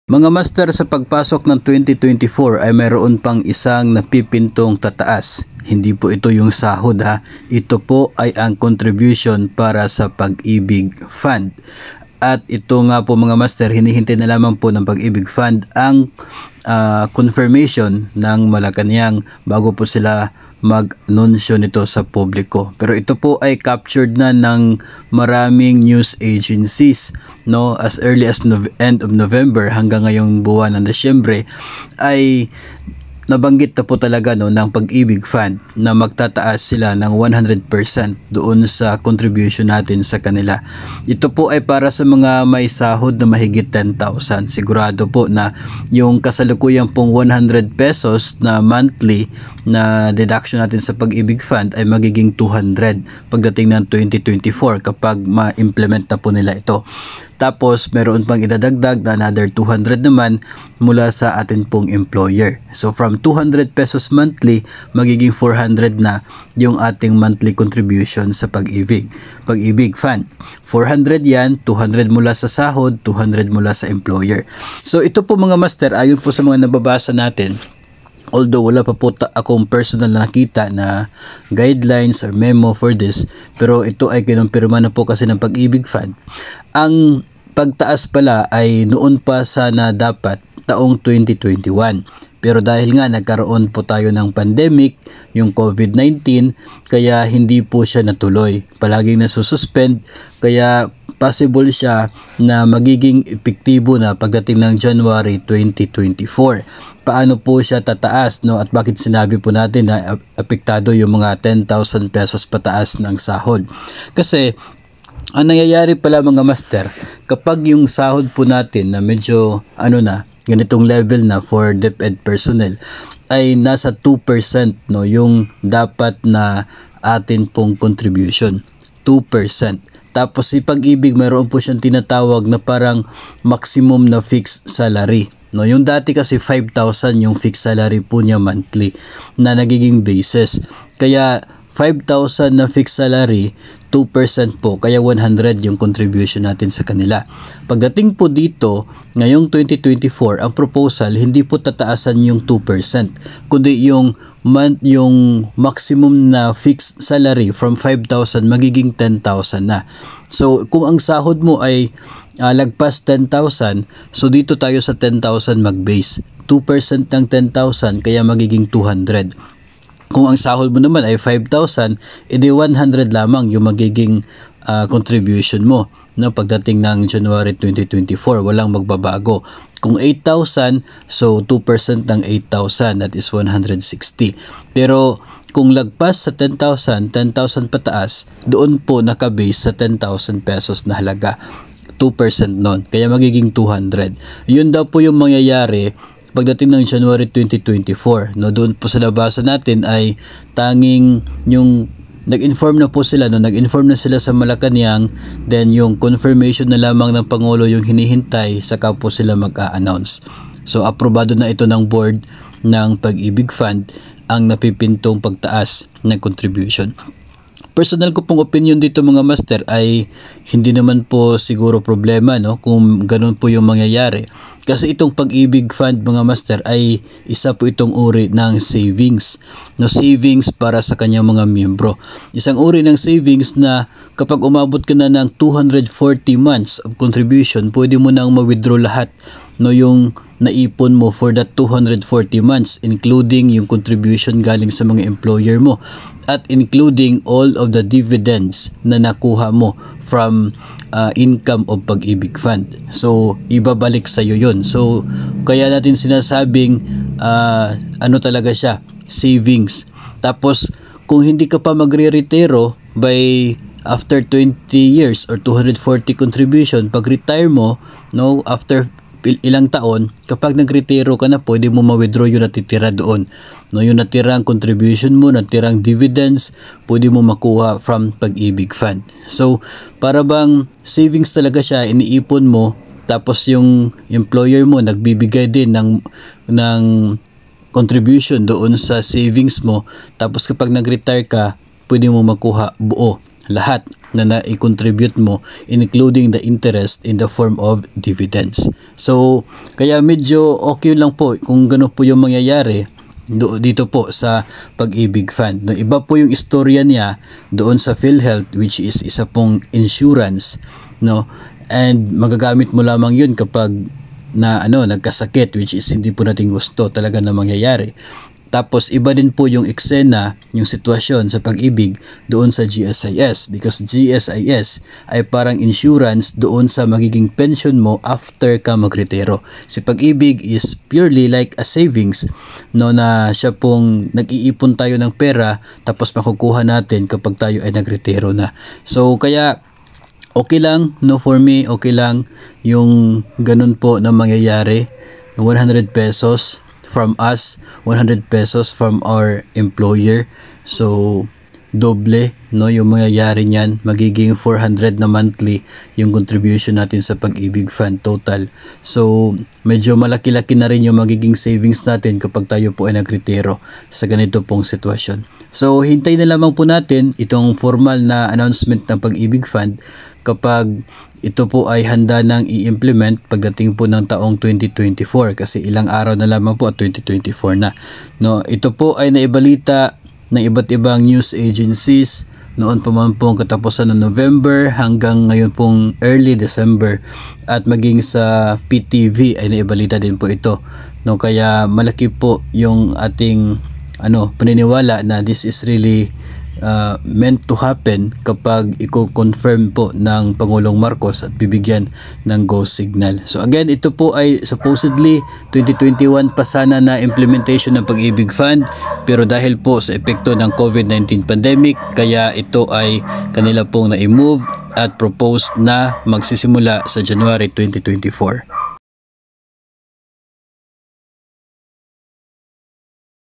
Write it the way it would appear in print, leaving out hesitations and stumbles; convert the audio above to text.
Mga master, sa pagpasok ng 2024 ay mayroon pang isang napipintong tataas. Hindi po ito yung sahod ha. Ito po ay ang contribution para sa Pag-ibig Fund. At ito nga po mga master, hinihintay na lamang po ng Pag-ibig Fund ang confirmation ng Malacanang bago po sila mag-anunsyo nito sa publiko. Pero ito po ay captured na ng maraming news agencies, no, as early as end of November hanggang ngayong buwan ng Disyembre ay nabanggit na po talaga no ng Pag-ibig Fund na magtataas sila ng 100% doon sa contribution natin sa kanila. Ito po ay para sa mga may sahod na mahigit 10,000. Sigurado po na yung kasalukuyang pong 100 pesos na monthly na deduction natin sa Pag-ibig Fund ay magiging 200 pagdating ng 2024 kapag ma-implement na po nila ito. Tapos meron pang idadagdag na another 200 naman mula sa atin pong employer. So from 200 pesos monthly, magiging 400 na yung ating monthly contribution sa Pag-ibig Fund. 400 yan, 200 mula sa sahod, 200 mula sa employer. So ito po mga master, ayon po sa mga nababasa natin, although wala pa po akong personal na nakita na guidelines or memo for this, pero ito ay kinumpirma na po kasi ng Pag-ibig Fund. Ang pagtaas pala ay noon pa sana dapat taong 2021. Pero dahil nga nagkaroon po tayo ng pandemic, yung COVID-19, kaya hindi po siya natuloy. Palaging nasususpend, kaya possible siya na magiging epektibo na pagdating ng January 2024. Paano po siya tataas, no? At bakit sinabi po natin na apektado yung mga 10,000 pesos pataas ng sahod? Kasi ang nangyayari pala mga master, kapag yung sahod po natin na medyo ganitong level na for DepEd personnel ay nasa 2%, no, yung dapat na atin pong contribution, 2%. Tapos si Pag-ibig mayroon po siyang tinatawag na parang maximum na fixed salary. No, yung dati kasi 5,000 yung fixed salary po niya monthly na nagiging basis. Kaya 5,000 na fixed salary, 2% po, kaya 100 yung contribution natin sa kanila. Pagdating po dito, ngayong 2024, ang proposal, hindi po tataasan yung 2%, kundi yung maximum na fixed salary from 5,000 magiging 10,000 na. So, kung ang sahod mo ay lagpas 10,000, so dito tayo sa 10,000 mag-base. 2% ng 10,000, kaya magiging 200. Kung ang sahod mo naman ay 5,000, edi 100 lamang yung magiging contribution mo, no, pagdating ng January 2024, walang magbabago. Kung 8,000, so 2% ng 8,000, that is 160. Pero kung lagpas sa 10,000 pataas, doon po nakabase sa 10,000 pesos na halaga, 2% nun, kaya magiging 200. Yun daw po yung mangyayari pagdating ng January 2024, no, doon po sa nabasa natin ay tanging yung nag-inform na po sila, no, nag-inform na sila sa Malacanang, then yung confirmation na lamang ng Pangulo yung hinihintay, saka po sila mag-a-announce. So aprobado na ito ng board ng Pag-ibig Fund ang napipintong pagtaas ng contribution. Personal ko pong opinion dito mga master ay hindi naman po siguro problema, no, kung ganun po yung mangyayari. Kasi itong Pag-ibig Fund mga master ay isa po itong uri ng savings. No, savings para sa kanyang mga miyembro. Isang uri ng savings na kapag umabot ka na ng 240 months of contribution, pwede mo nang ma-withdraw lahat, no, yung naipon mo for that 240 months, including yung contribution galing sa mga employer mo at including all of the dividends na nakuha mo from income of Pag-ibig Fund. So ibabalik sa iyo yun. So kaya natin sinasabing talaga siya, savings. Tapos kung hindi ka pa magre-retiro by after 20 years or 240 contribution, pag retire mo, no, after ilang taon, kapag nagretiro ka na, pwede mo ma-withdraw yung natitira doon. No, yung natirang contribution mo, natirang dividends, pwede mo makuha from Pag-ibig Fund. So, para bang savings talaga siya, iniipon mo, tapos yung employer mo nagbibigay din ng contribution doon sa savings mo, tapos kapag nag-retire ka, pwede mo makuha buo lahat na na-contribute mo, including the interest in the form of dividends. So, kaya medyo okay lang po kung gano'n po yung mangyayari dito po sa Pag-ibig Fund. No, iba po yung istorya niya doon sa PhilHealth, which is isa pong insurance, no? And magagamit mo lamang yun kapag nagkasakit, which is hindi po natin gusto talaga na mangyayari. Tapos iba din po yung eksena, yung sitwasyon sa Pag-ibig doon sa GSIS, because GSIS ay parang insurance doon sa magiging pension mo after ka magretiro. Si Pag-ibig is purely like a savings, no, na siya pong nag-iipon tayo ng pera tapos makukuha natin kapag tayo ay nagretiro na. So kaya okay lang, no, for me okay lang yung ganun po na mangyayari, 100 pesos from us, 100 pesos from our employer. So doble, no, yung mangyayari niyan, magiging 400 na monthly yung contribution natin sa Pag-ibig Fund total. So medyo malaki-laki na rin yung magiging savings natin kapag tayo po ay nagretiro sa ganito pong sitwasyon. So hintay na lamang po natin itong formal na announcement ng Pag-ibig Fund kapag ito po ay handa nang i-implement pagdating po ng taong 2024, kasi ilang araw na lamang po at 2024 na. No, ito po ay naibalita ng iba't ibang news agencies noon pa man pong katapusan ng November hanggang ngayon pong early December, at maging sa PTV ay naibalita din po ito. No, kaya malaki po yung ating paniniwala na this is really meant to happen kapag i-confirm po ng Pangulong Marcos at bibigyan ng go signal. So again, ito po ay supposedly 2021 pa sana na implementation ng Pag-ibig Fund, pero dahil po sa epekto ng COVID-19 pandemic, kaya ito ay kanila pong na-move at proposed na magsisimula sa January 2024.